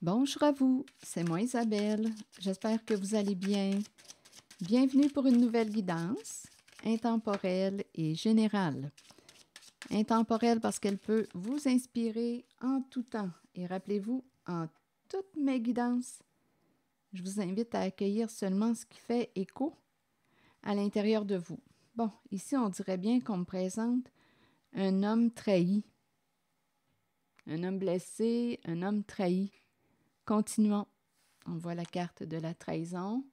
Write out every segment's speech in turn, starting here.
Bonjour à vous, c'est moi Isabelle. J'espère que vous allez bien. Bienvenue pour une nouvelle guidance, intemporelle et générale. Intemporelle parce qu'elle peut vous inspirer en tout temps. Et rappelez-vous, en toutes mes guidances, je vous invite à accueillir seulement ce qui fait écho à l'intérieur de vous. Bon, ici on dirait bien qu'on me présente un homme trahi, un homme blessé, un homme trahi. Continuons. On voit la carte de la trahison.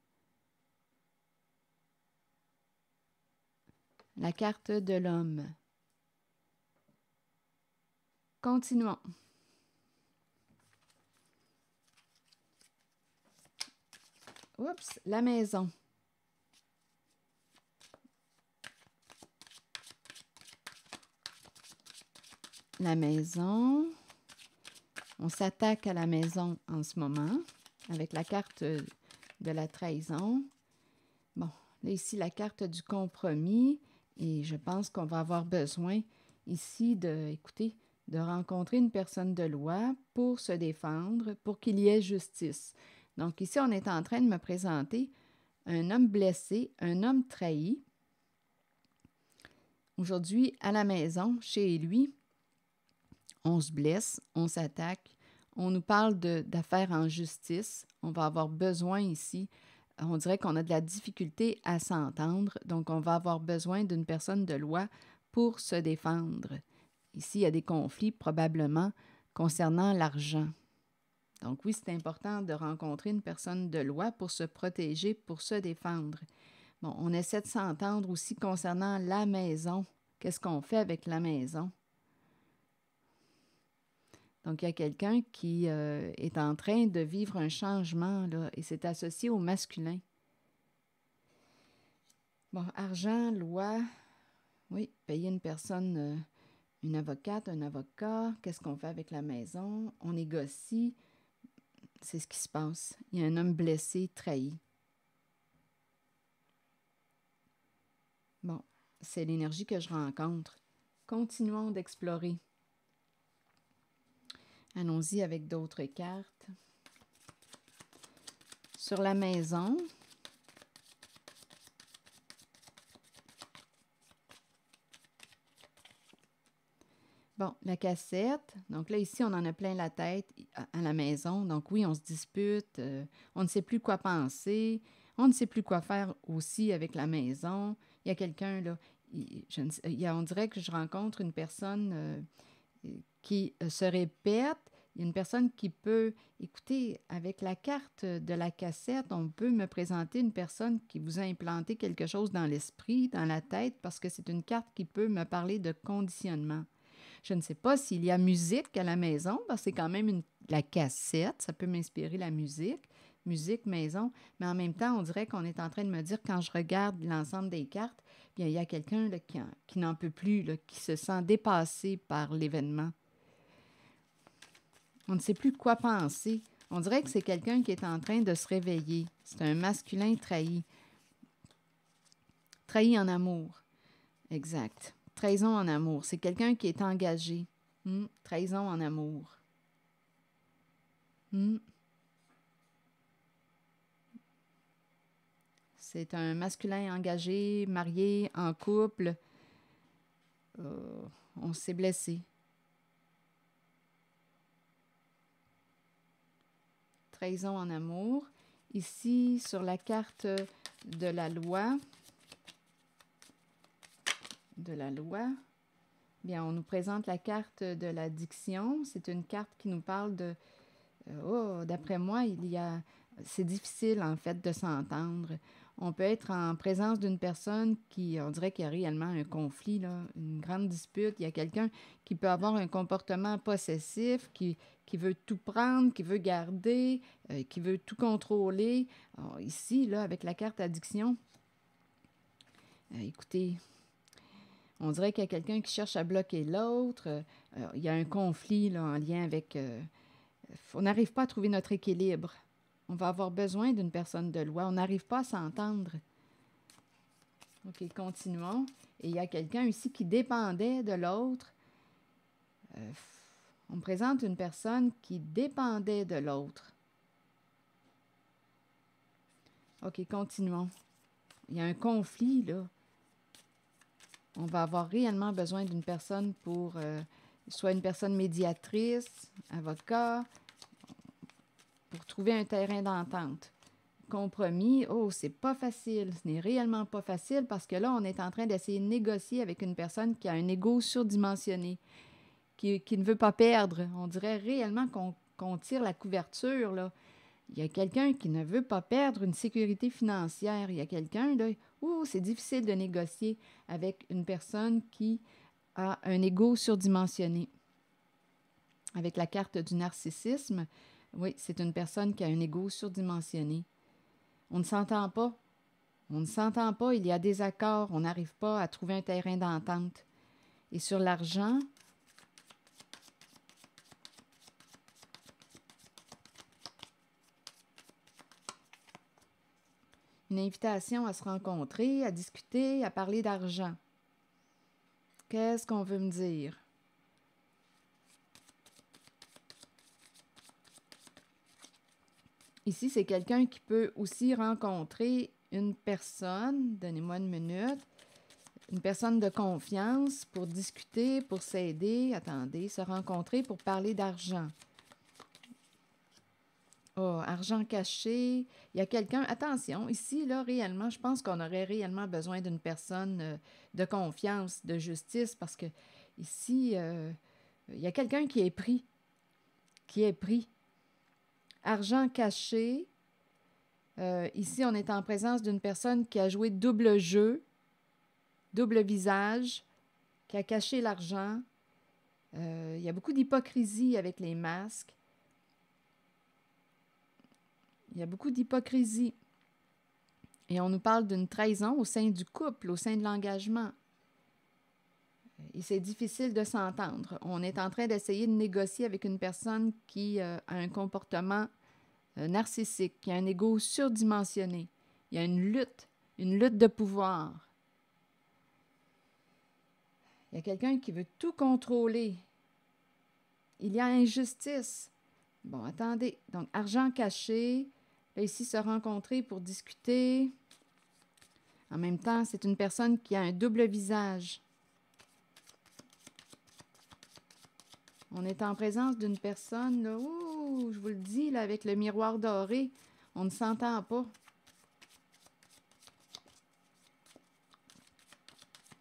La carte de l'homme. Continuons. Oups, la maison. La maison. On s'attaque à la maison en ce moment avec la carte de la trahison. Bon, là ici, la carte du compromis. Et je pense qu'on va avoir besoin ici écoutez, de rencontrer une personne de loi pour se défendre, pour qu'il y ait justice. Donc ici, on est en train de me présenter un homme blessé, un homme trahi. Aujourd'hui, à la maison, chez lui, on se blesse, on s'attaque, on nous parle d'affaires en justice. On va avoir besoin ici, on dirait qu'on a de la difficulté à s'entendre, donc on va avoir besoin d'une personne de loi pour se défendre. Ici, il y a des conflits probablement concernant l'argent. Donc oui, c'est important de rencontrer une personne de loi pour se protéger, pour se défendre. Bon, on essaie de s'entendre aussi concernant la maison. Qu'est-ce qu'on fait avec la maison? Donc, il y a quelqu'un qui est en train de vivre un changement, là, et c'est associé au masculin. Bon, argent, loi, oui, payer une personne, une avocate, un avocat. Qu'est-ce qu'on fait avec la maison? On négocie. C'est ce qui se passe. Il y a un homme blessé, trahi. Bon, c'est l'énergie que je rencontre. Continuons d'explorer. Allons-y avec d'autres cartes. Sur la maison, bon, la cassette. Donc là, ici, on en a plein la tête à la maison. Donc oui, on se dispute, on ne sait plus quoi penser, on ne sait plus quoi faire aussi avec la maison. Il y a quelqu'un, là, on dirait que je rencontre une personne qui se répète. Il y a une personne qui peut, écoutez, avec la carte de la cassette, on peut me présenter une personne qui vous a implanté quelque chose dans l'esprit, dans la tête, parce que c'est une carte qui peut me parler de conditionnement. Je ne sais pas s'il y a musique à la maison, parce que c'est quand même la cassette, ça peut m'inspirer la musique, maison, mais en même temps, on dirait qu'on est en train de me dire, quand je regarde l'ensemble des cartes, bien, il y a quelqu'un là, qui n'en peut plus, là, qui se sent dépassé par l'événement. On ne sait plus quoi penser. On dirait que c'est quelqu'un qui est en train de se réveiller. C'est un masculin trahi. Trahi en amour. Exact. Trahison en amour. C'est quelqu'un qui est engagé. Trahison en amour. C'est un masculin engagé, marié, en couple. On s'est blessé. Trahison en amour. Ici, sur la carte de la loi, bien, on nous présente la carte de l'addiction. C'est une carte qui nous parle de... d'après moi, c'est difficile, en fait, de s'entendre. On peut être en présence d'une personne on dirait qu'il y a réellement un conflit, là, une grande dispute. Il y a quelqu'un qui peut avoir un comportement possessif, qui veut tout prendre, qui veut garder, qui veut tout contrôler. Alors, ici, là, avec la carte addiction, écoutez, on dirait qu'il y a quelqu'un qui cherche à bloquer l'autre. Il y a un conflit là, en lien avec... on n'arrive pas à trouver notre équilibre. On va avoir besoin d'une personne de loi. On n'arrive pas à s'entendre. OK, continuons. Et il y a quelqu'un ici qui dépendait de l'autre. On me présente une personne qui dépendait de l'autre. OK, continuons. Il y a un conflit, là. On va avoir réellement besoin d'une personne pour, soit une personne médiatrice, avocat, pour trouver un terrain d'entente. Compromis, oh, c'est pas facile. Ce n'est réellement pas facile parce que là, on est en train d'essayer de négocier avec une personne qui a un ego surdimensionné, qui ne veut pas perdre. On dirait réellement qu'on tire la couverture, là. Il y a quelqu'un qui ne veut pas perdre une sécurité financière. Il y a quelqu'un, là, où c'est difficile de négocier avec une personne qui a un ego surdimensionné. Avec la carte du narcissisme, oui, c'est une personne qui a un ego surdimensionné. On ne s'entend pas. On ne s'entend pas, il y a des accords, on n'arrive pas à trouver un terrain d'entente. Et sur l'argent, une invitation à se rencontrer, à discuter, à parler d'argent. Qu'est-ce qu'on veut me dire? Ici, c'est quelqu'un qui peut aussi rencontrer une personne, donnez-moi une minute, une personne de confiance pour discuter, pour s'aider, attendez, se rencontrer pour parler d'argent. Oh, argent caché. Il y a quelqu'un, attention, ici, là, réellement, je pense qu'on aurait réellement besoin d'une personne de confiance, de justice, parce que ici, il y a quelqu'un qui est pris. Qui est pris. Argent caché. Ici, on est en présence d'une personne qui a joué double jeu, double visage, qui a caché l'argent. Il y a beaucoup d'hypocrisie avec les masques. Il y a beaucoup d'hypocrisie. Et on nous parle d'une trahison au sein du couple, au sein de l'engagement. Et c'est difficile de s'entendre. On est en train d'essayer de négocier avec une personne qui a un comportement narcissique, qui a un ego surdimensionné. Il y a une lutte de pouvoir. Il y a quelqu'un qui veut tout contrôler. Il y a injustice. Bon, attendez. Donc, argent caché. Là, ici, se rencontrer pour discuter. En même temps, c'est une personne qui a un double visage. On est en présence d'une personne, là, ouh, je vous le dis, là, avec le miroir doré, on ne s'entend pas.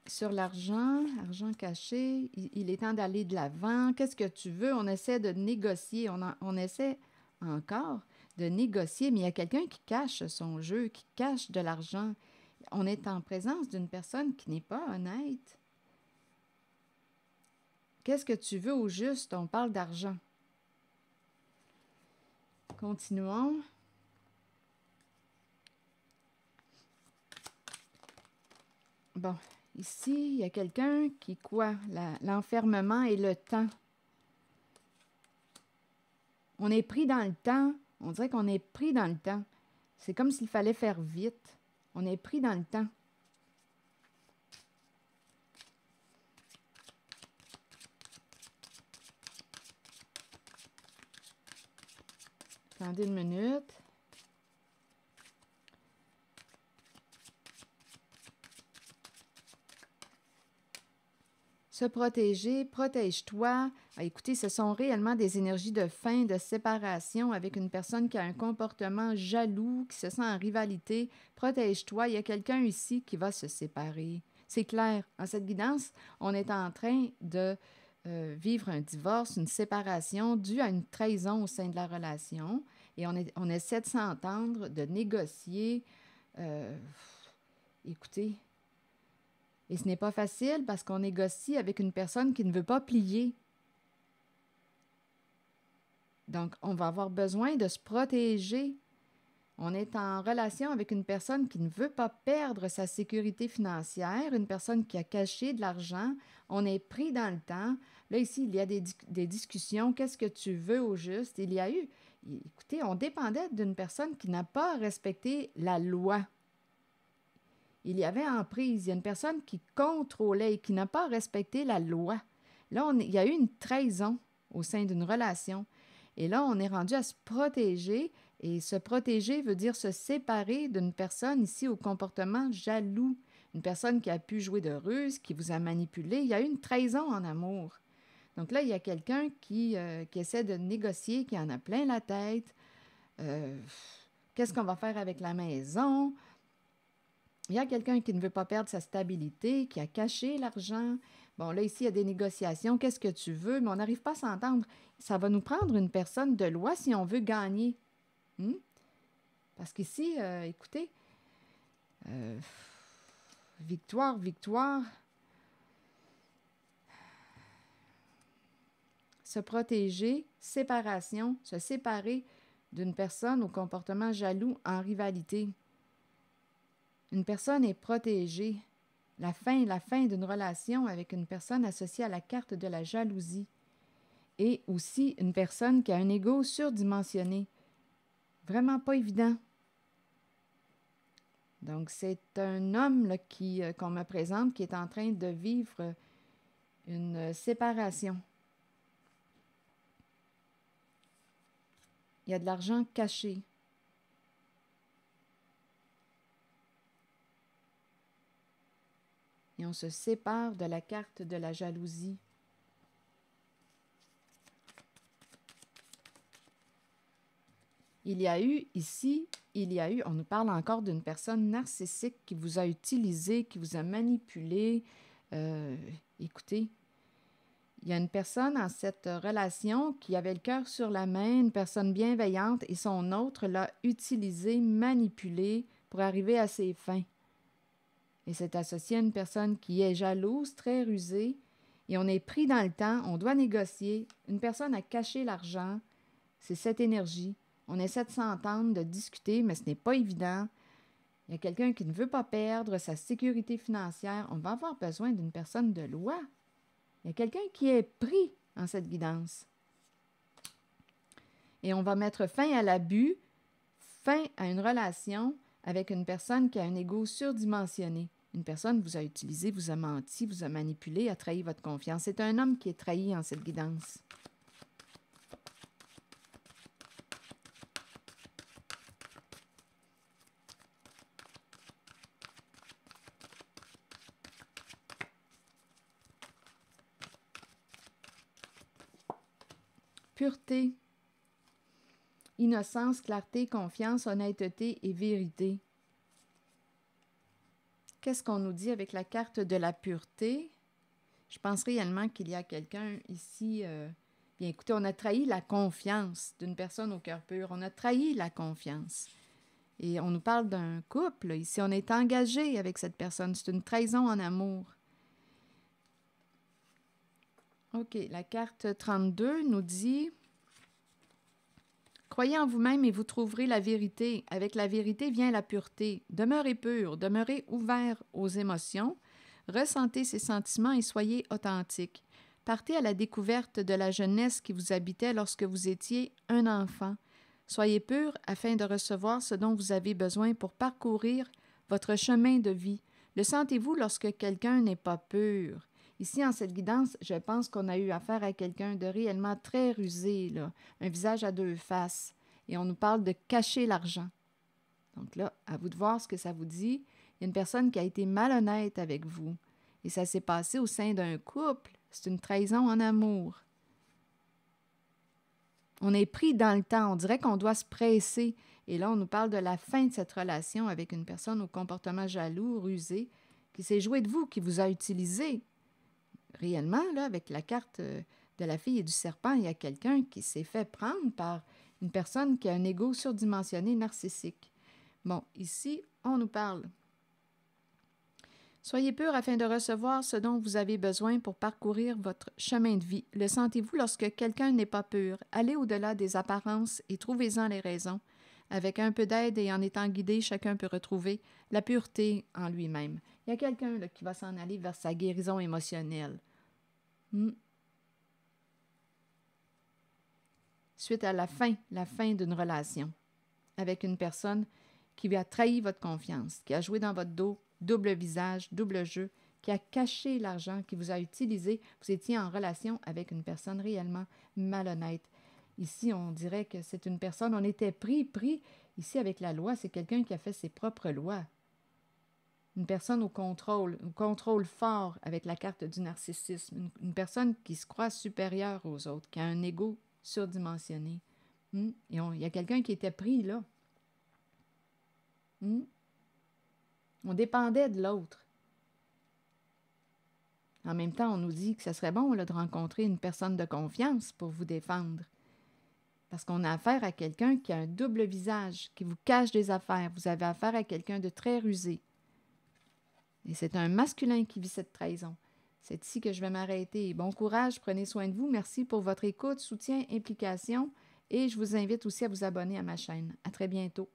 Sur l'argent, argent caché, il est temps d'aller de l'avant. Qu'est-ce que tu veux? On essaie de négocier, on essaie encore de négocier, mais il y a quelqu'un qui cache son jeu, qui cache de l'argent. On est en présence d'une personne qui n'est pas honnête. Qu'est-ce que tu veux au juste? On parle d'argent. Continuons. Bon, ici, il y a quelqu'un qui, quoi? L'enfermement et le temps. On est pris dans le temps. On dirait qu'on est pris dans le temps. C'est comme s'il fallait faire vite. On est pris dans le temps. Attendez une minute. Se protéger, protège-toi. Ah, écoutez, ce sont réellement des énergies de fin, de séparation avec une personne qui a un comportement jaloux, qui se sent en rivalité. Protège-toi. Il y a quelqu'un ici qui va se séparer. C'est clair. En cette guidance, on est en train de vivre un divorce, une séparation due à une trahison au sein de la relation. Et on essaie de s'entendre, de négocier. Écoutez, et ce n'est pas facile parce qu'on négocie avec une personne qui ne veut pas plier. Donc, on va avoir besoin de se protéger. On est en relation avec une personne qui ne veut pas perdre sa sécurité financière, une personne qui a caché de l'argent. On est pris dans le temps. Là, ici, il y a des discussions. Qu'est-ce que tu veux au juste? Il y a eu... Écoutez, on dépendait d'une personne qui n'a pas respecté la loi. Il y avait emprise. Il y a une personne qui contrôlait et qui n'a pas respecté la loi. Là, il y a eu une trahison. au sein d'une relation. Et là, on est rendu à se protéger. Et se protéger veut dire se séparer d'une personne ici au comportement jaloux. Une personne qui a pu jouer de ruse, qui vous a manipulé. Il y a eu une trahison en amour. Donc là, il y a quelqu'un qui essaie de négocier, qui en a plein la tête. Qu'est-ce qu'on va faire avec la maison? Il y a quelqu'un qui ne veut pas perdre sa stabilité, qui a caché l'argent. Bon, là, ici, il y a des négociations. Qu'est-ce que tu veux? Mais on n'arrive pas à s'entendre. Ça va nous prendre une personne de loi si on veut gagner. Parce qu'ici, écoutez, victoire, victoire. Se protéger, séparation, se séparer d'une personne au comportement jaloux en rivalité. Une personne est protégée. La fin d'une relation avec une personne associée à la carte de la jalousie. Et aussi une personne qui a un ego surdimensionné. Vraiment pas évident. Donc, c'est un homme là, qu'on me présente qui est en train de vivre une séparation. Il y a de l'argent caché. Et on se sépare de la carte de la jalousie. Il y a eu ici, on nous parle encore d'une personne narcissique qui vous a utilisé, qui vous a manipulé. Écoutez, il y a une personne en cette relation qui avait le cœur sur la main, une personne bienveillante, et son autre l'a utilisé, manipulé pour arriver à ses fins. Et c'est associé à une personne qui est jalouse, très rusée, et on est pris dans le temps, on doit négocier. Une personne a caché l'argent, c'est cette énergie. On essaie de s'entendre, de discuter, mais ce n'est pas évident. Il y a quelqu'un qui ne veut pas perdre sa sécurité financière. On va avoir besoin d'une personne de loi. Il y a quelqu'un qui est pris en cette guidance. Et on va mettre fin à l'abus, fin à une relation avec une personne qui a un ego surdimensionné. Une personne vous a utilisé, vous a menti, vous a manipulé, a trahi votre confiance. C'est un homme qui est trahi en cette guidance. Pureté, innocence, clarté, confiance, honnêteté et vérité. Qu'est-ce qu'on nous dit avec la carte de la pureté? Je pense réellement qu'il y a quelqu'un ici... bien, écoutez, on a trahi la confiance d'une personne au cœur pur. On a trahi la confiance. Et on nous parle d'un couple. Ici, on est engagé avec cette personne. C'est une trahison en amour. OK, la carte 32 nous dit... Croyez en vous-même et vous trouverez la vérité. Avec la vérité vient la pureté. Demeurez pur, demeurez ouvert aux émotions, ressentez ces sentiments et soyez authentique. Partez à la découverte de la jeunesse qui vous habitait lorsque vous étiez un enfant. Soyez pur afin de recevoir ce dont vous avez besoin pour parcourir votre chemin de vie. Le sentez-vous lorsque quelqu'un n'est pas pur? Ici, en cette guidance, je pense qu'on a eu affaire à quelqu'un de réellement très rusé, là, un visage à deux faces. Et on nous parle de cacher l'argent. Donc là, à vous de voir ce que ça vous dit. Il y a une personne qui a été malhonnête avec vous. Et ça s'est passé au sein d'un couple. C'est une trahison en amour. On est pris dans le temps. On dirait qu'on doit se presser. Et là, on nous parle de la fin de cette relation avec une personne au comportement jaloux, rusé, qui s'est joué de vous, qui vous a utilisé. Réellement, là, avec la carte de la fille et du serpent, il y a quelqu'un qui s'est fait prendre par une personne qui a un ego surdimensionné narcissique. Bon, ici, on nous parle. Soyez pur afin de recevoir ce dont vous avez besoin pour parcourir votre chemin de vie. Le sentez-vous lorsque quelqu'un n'est pas pur? Allez au-delà des apparences et trouvez-en les raisons. Avec un peu d'aide et en étant guidé, chacun peut retrouver la pureté en lui-même. Il y a quelqu'un là, qui va s'en aller vers sa guérison émotionnelle. Suite à la fin d'une relation avec une personne qui a trahi votre confiance, qui a joué dans votre dos, double visage, double jeu, qui a caché l'argent, qui vous a utilisé. Vous étiez en relation avec une personne réellement malhonnête. Ici, on dirait que c'est une personne, on était pris. Ici, avec la loi, c'est quelqu'un qui a fait ses propres lois. Une personne au contrôle fort avec la carte du narcissisme. Une personne qui se croit supérieure aux autres, qui a un ego surdimensionné. Et il y a quelqu'un qui était pris là. On dépendait de l'autre. En même temps, on nous dit que ce serait bon là, de rencontrer une personne de confiance pour vous défendre. Parce qu'on a affaire à quelqu'un qui a un double visage, qui vous cache des affaires. Vous avez affaire à quelqu'un de très rusé. Et c'est un masculin qui vit cette trahison. C'est ici que je vais m'arrêter. Bon courage, prenez soin de vous. Merci pour votre écoute, soutien, implication. Et je vous invite aussi à vous abonner à ma chaîne. À très bientôt.